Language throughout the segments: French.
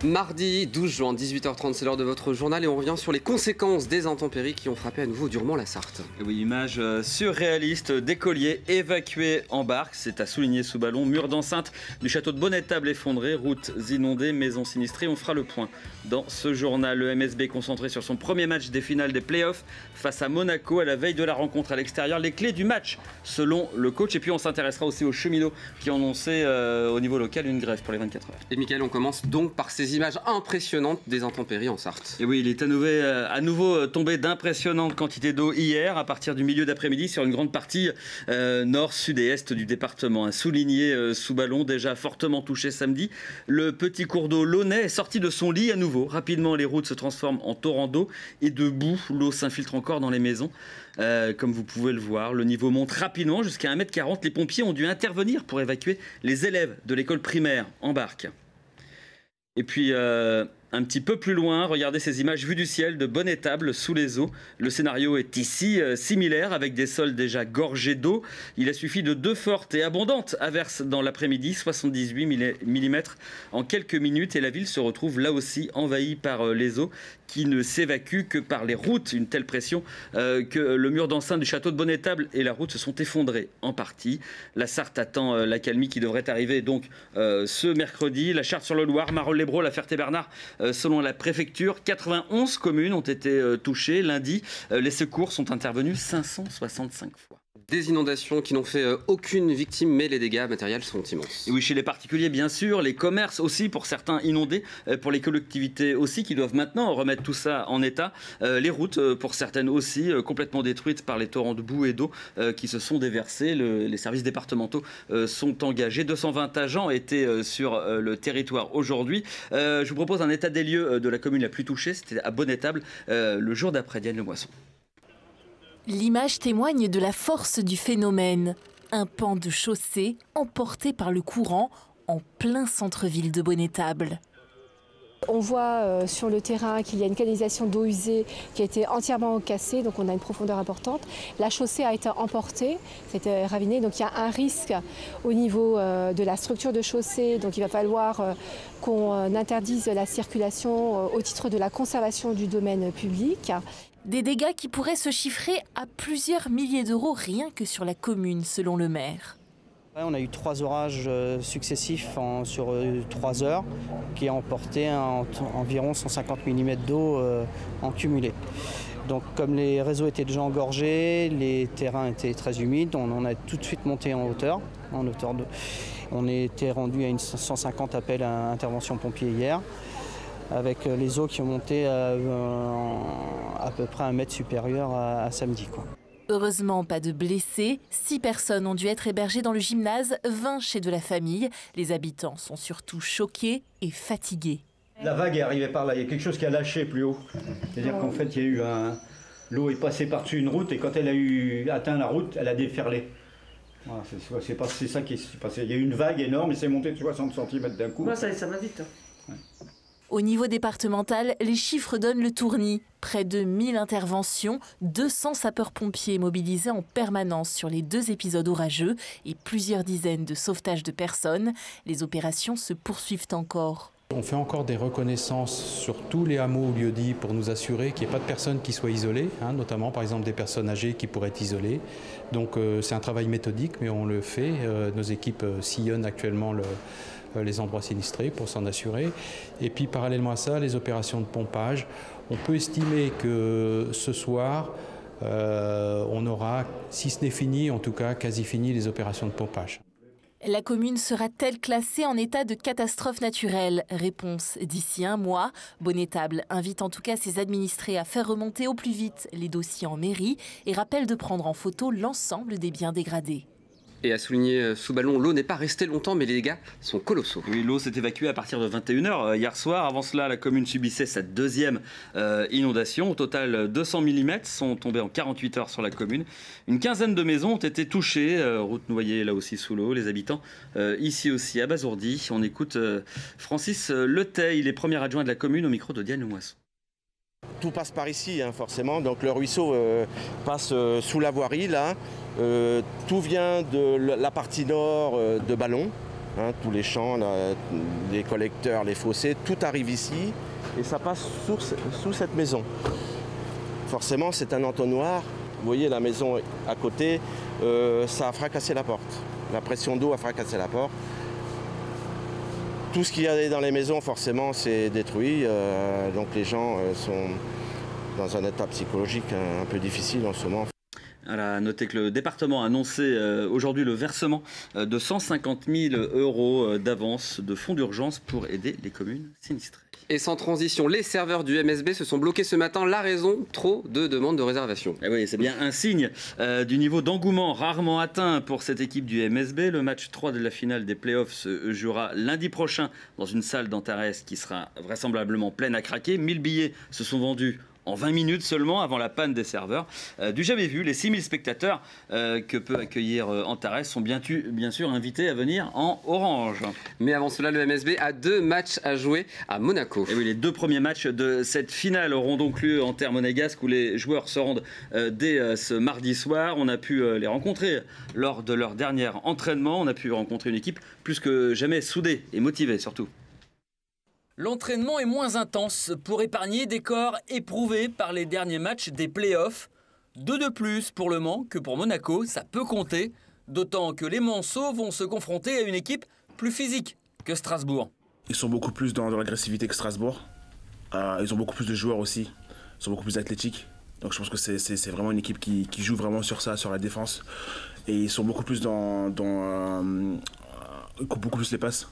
Mardi 12 juin, 18h30, c'est l'heure de votre journal et on revient sur les conséquences des intempéries qui ont frappé à nouveau durement la Sarthe. Oui, image surréaliste d'écoliers évacués en barque, c'est à souligner sous ballon. Mur d'enceinte du château de Bonnetable effondré, routes inondées, maisons sinistrées. On fera le point dans ce journal. Le MSB concentré sur son premier match des finales des playoffs face à Monaco à la veille de la rencontre à l'extérieur. Les clés du match selon le coach. Et puis on s'intéressera aussi aux cheminots qui ont annoncé au niveau local une grève pour les 24 heures. Et Mickaël, on commence donc par ces images impressionnantes des intempéries en Sarthe. Et oui, il est à nouveau tombé d'impressionnantes quantités d'eau hier à partir du milieu d'après-midi sur une grande partie nord, sud et est du département. Un souligné sous ballon déjà fortement touché samedi. Le petit cours d'eau Launay est sorti de son lit à nouveau. Rapidement, les routes se transforment en torrent d'eau et de boue. L'eau s'infiltre encore dans les maisons. Comme vous pouvez le voir, le niveau monte rapidement jusqu'à 1,40 m. Les pompiers ont dû intervenir pour évacuer les élèves de l'école primaire en barque. Et puis, un petit peu plus loin, regardez ces images vues du ciel de Bonnetable sous les eaux. Le scénario est ici similaire avec des sols déjà gorgés d'eau. Il a suffi de 2 fortes et abondantes averses dans l'après-midi, 78 mm en quelques minutes. Et la ville se retrouve là aussi envahie par les eaux qui ne s'évacuent que par les routes. Une telle pression que le mur d'enceinte du château de Bonnetable et la route se sont effondrés en partie. La Sarthe attend l'accalmie qui devrait arriver donc ce mercredi. La Charte-sur-le-Loir, Marolles-les-Brault, la Ferté-Bernard, selon la préfecture, 91 communes ont été touchées. Lundi, les secours sont intervenus 565 fois. Des inondations qui n'ont fait aucune victime, mais les dégâts matériels sont immenses. Et oui, chez les particuliers bien sûr, les commerces aussi, pour certains inondés, pour les collectivités aussi qui doivent maintenant remettre tout ça en état. Les routes, pour certaines aussi, complètement détruites par les torrents de boue et d'eau qui se sont déversés. Les services départementaux sont engagés. 220 agents étaient sur le territoire aujourd'hui. Je vous propose un état des lieux de la commune la plus touchée, c'était à Bonnetable, le jour d'après. Diane Lemoisson. L'image témoigne de la force du phénomène. Un pan de chaussée emporté par le courant en plein centre-ville de Bonnetable. On voit sur le terrain qu'il y a une canalisation d'eau usée qui a été entièrement cassée, donc on a une profondeur importante. La chaussée a été emportée, c'était raviné, donc il y a un risque au niveau de la structure de chaussée, donc il va falloir qu'on interdise la circulation au titre de la conservation du domaine public. Des dégâts qui pourraient se chiffrer à plusieurs milliers d'euros rien que sur la commune, selon le maire. On a eu 3 orages successifs sur 3 heures qui ont emporté environ 150 mm d'eau en cumulé. Donc comme les réseaux étaient déjà engorgés, les terrains étaient très humides, on a tout de suite monté en hauteur. On était rendu à 150 appels à intervention pompier hier, avec les eaux qui ont monté à peu près 1 mètre supérieur à samedi, quoi. Heureusement, pas de blessés. 6 personnes ont dû être hébergées dans le gymnase, 20 chez de la famille. Les habitants sont surtout choqués et fatigués. La vague est arrivée par là, il y a quelque chose qui a lâché plus haut. C'est-à-dire qu'en fait, il y a eu l'eau est passée par-dessus une route et quand elle a atteint la route, elle a déferlé. Voilà, c'est ça qui s'est passé. Il y a eu une vague énorme et c'est monté de 60 cm d'un coup. Ouais, ça va vite. Ouais. Au niveau départemental, les chiffres donnent le tournis. Près de 1000 interventions, 200 sapeurs-pompiers mobilisés en permanence sur les 2 épisodes orageux et plusieurs dizaines de sauvetages de personnes. Les opérations se poursuivent encore. On fait encore des reconnaissances sur tous les hameaux ou lieux-dits pour nous assurer qu'il n'y ait pas de personnes qui soient isolées, notamment par exemple des personnes âgées qui pourraient être isolées. Donc c'est un travail méthodique, mais on le fait. Nos équipes sillonnent actuellement les endroits sinistrés pour s'en assurer. Et puis parallèlement à ça, les opérations de pompage. On peut estimer que ce soir, on aura, si ce n'est fini, en tout cas quasi fini les opérations de pompage. La commune sera-t-elle classée en état de catastrophe naturelle? Réponse d'ici 1 mois. Bonnetable invite en tout cas ses administrés à faire remonter au plus vite les dossiers en mairie et rappelle de prendre en photo l'ensemble des biens dégradés. Et à souligner sous ballon, l'eau n'est pas restée longtemps, mais les dégâts sont colossaux. Oui, l'eau s'est évacuée à partir de 21 h hier soir. Avant cela, la commune subissait sa 2e inondation. Au total, 200 mm sont tombés en 48 heures sur la commune. Une quinzaine de maisons ont été touchées. Route noyée là aussi sous l'eau. Les habitants ici aussi abasourdis. On écoute Francis Leteil, il est premier adjoint de la commune au micro de Diane Lemoisson. Tout passe par ici, forcément. Donc le ruisseau passe sous la voirie, là. Tout vient de la partie nord de Ballon. hein, tous les champs, les collecteurs, les fossés, tout arrive ici et ça passe sous cette maison. Forcément, c'est un entonnoir. Vous voyez la maison à côté, ça a fracassé la porte. La pression d'eau a fracassé la porte. Tout ce qu'il y a dans les maisons, forcément, c'est détruit. Donc les gens sont dans un état psychologique un peu difficile en ce moment. Voilà, à noter que le département a annoncé aujourd'hui le versement de 150 000 € d'avance de fonds d'urgence pour aider les communes sinistrées. Et sans transition, les serveurs du MSB se sont bloqués ce matin. La raison, trop de demandes de réservation. Et oui, c'est bien un signe du niveau d'engouement rarement atteint pour cette équipe du MSB. Le match 3 de la finale des playoffs se jouera lundi prochain dans une salle d'Antares qui sera vraisemblablement pleine à craquer. 1000 billets se sont vendus en 20 minutes seulement avant la panne des serveurs. Du jamais vu, les 6000 spectateurs que peut accueillir Antares sont bien sûr invités à venir en orange. Mais avant cela, le MSB a 2 matchs à jouer à Monaco. Et oui, les 2 premiers matchs de cette finale auront donc lieu en terre monégasque où les joueurs se rendent dès ce mardi soir. On a pu les rencontrer lors de leur dernier entraînement. On a pu rencontrer une équipe plus que jamais soudée et motivée surtout. L'entraînement est moins intense pour épargner des corps éprouvés par les derniers matchs des playoffs. 2 de plus pour Le Mans que pour Monaco, ça peut compter. D'autant que les Manceaux vont se confronter à une équipe plus physique que Strasbourg. Ils sont beaucoup plus dans l'agressivité que Strasbourg. Ils ont beaucoup plus de joueurs aussi. Ils sont beaucoup plus athlétiques. Donc je pense que c'est vraiment une équipe qui joue vraiment sur ça, sur la défense. Et ils sont beaucoup plus ils coupent beaucoup plus les passes.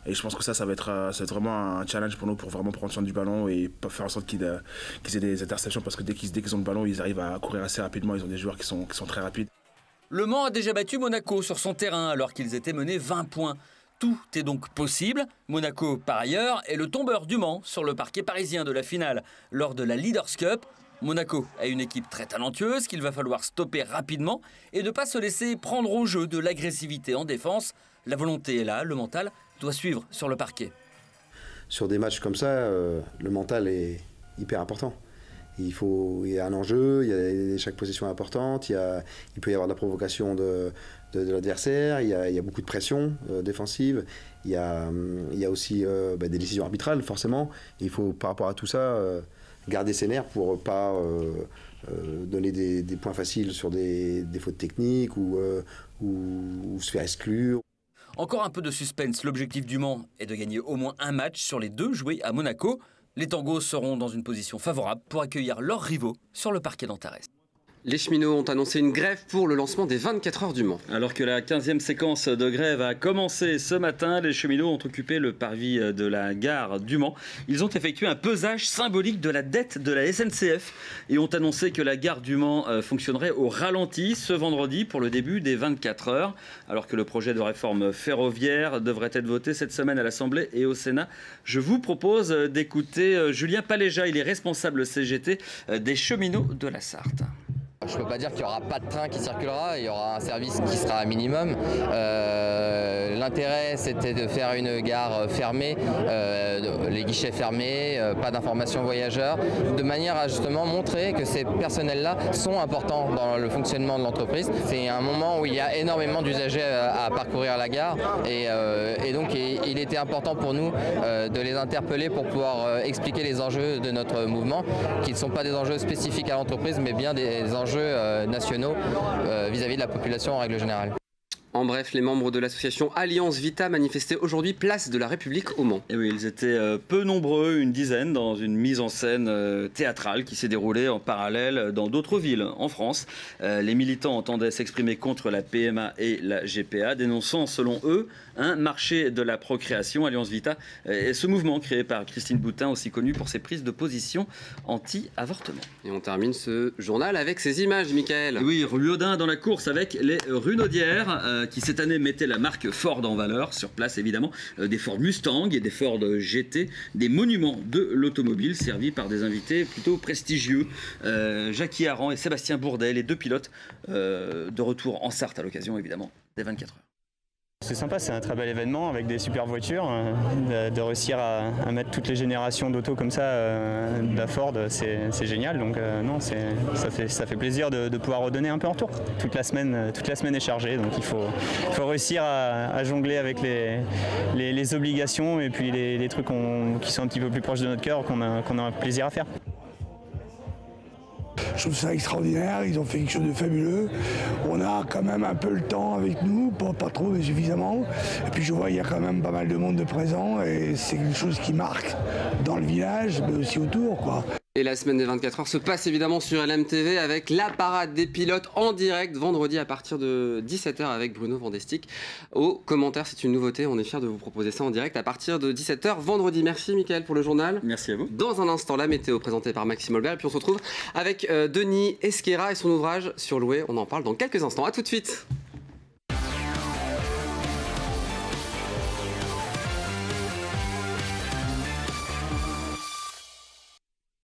Et je pense que ça va être vraiment un challenge pour nous pour vraiment prendre soin du ballon et pas faire en sorte qu'ils aient des interceptions parce que dès qu'ils ont le ballon, ils arrivent à courir assez rapidement. Ils ont des joueurs qui sont très rapides. Le Mans a déjà battu Monaco sur son terrain alors qu'ils étaient menés 20 points. Tout est donc possible. Monaco, par ailleurs, est le tombeur du Mans sur le parquet parisien de la finale lors de la Leaders Cup. Monaco a une équipe très talentueuse qu'il va falloir stopper rapidement et ne pas se laisser prendre au jeu de l'agressivité en défense. La volonté est là, le mental doit suivre sur le parquet. Sur des matchs comme ça, le mental est hyper important. Il y a un enjeu, chaque possession est importante, il peut y avoir de la provocation de l'adversaire, il y a beaucoup de pression défensive, il y a aussi des décisions arbitrales forcément. Il faut par rapport à tout ça garder ses nerfs pour ne pas donner des points faciles sur des fautes techniques ou se faire exclure. Encore un peu de suspense, l'objectif du Mans est de gagner au moins un match sur les 2 joués à Monaco. Les Tangos seront dans une position favorable pour accueillir leurs rivaux sur le parquet d'Antares. Les cheminots ont annoncé une grève pour le lancement des 24 heures du Mans. Alors que la 15e séquence de grève a commencé ce matin, les cheminots ont occupé le parvis de la gare du Mans. Ils ont effectué un pesage symbolique de la dette de la SNCF et ont annoncé que la gare du Mans fonctionnerait au ralenti ce vendredi pour le début des 24 heures. Alors que le projet de réforme ferroviaire devrait être voté cette semaine à l'Assemblée et au Sénat. Je vous propose d'écouter Julien Paléja, il est responsable CGT des cheminots de la Sarthe. Je ne peux pas dire qu'il n'y aura pas de train qui circulera, il y aura un service qui sera à minimum. L'intérêt, c'était de faire une gare fermée, les guichets fermés, pas d'information voyageurs, de manière à justement montrer que ces personnels-là sont importants dans le fonctionnement de l'entreprise. C'est un moment où il y a énormément d'usagers à parcourir la gare et donc il était important pour nous de les interpeller pour pouvoir expliquer les enjeux de notre mouvement, qui ne sont pas des enjeux spécifiques à l'entreprise, mais bien des enjeux nationaux vis-à-vis de la population en règle générale. En bref, les membres de l'association Alliance Vita manifestaient aujourd'hui place de la République au Mans. Et oui, ils étaient peu nombreux, une dizaine, dans une mise en scène théâtrale qui s'est déroulée en parallèle dans d'autres villes en France. Les militants entendaient s'exprimer contre la PMA et la GPA, dénonçant, selon eux, un marché de la procréation. Alliance Vita est ce mouvement créé par Christine Boutin, aussi connue pour ses prises de position anti-avortement. Et on termine ce journal avec ces images, Michael. Oui, rue Audin dans la course avec les Runaudières qui cette année mettaient la marque Ford en valeur. Sur place, évidemment, des Ford Mustang et des Ford GT, des monuments de l'automobile servis par des invités plutôt prestigieux. Jackie Aran et Sébastien Bourdet, les 2 pilotes de retour en Sarthe à l'occasion, évidemment, des 24 heures. C'est sympa, c'est un très bel événement avec des super voitures. De réussir à mettre toutes les générations d'autos comme ça, de la Ford, c'est génial. Donc non, ça fait plaisir de pouvoir redonner un peu en retour. Toute la semaine est chargée, donc il faut réussir à jongler avec les obligations et puis les trucs qui sont un petit peu plus proches de notre cœur, qu'on a plaisir à faire. Je trouve ça extraordinaire, ils ont fait quelque chose de fabuleux. On a quand même un peu le temps avec nous, pas trop mais suffisamment. Et puis je vois il y a quand même pas mal de monde de présent et c'est quelque chose qui marque dans le village mais aussi autour, quoi. Et la semaine des 24 heures se passe évidemment sur LMTV avec la parade des pilotes en direct vendredi à partir de 17h avec Bruno Vandestick. Aux commentaires, c'est une nouveauté, on est fiers de vous proposer ça en direct à partir de 17h vendredi. Merci Mickaël pour le journal. Merci à vous. Dans un instant, la météo présentée par Maxime Olbert et puis on se retrouve avec Denis Esquera et son ouvrage sur Loué. On en parle dans quelques instants. A tout de suite.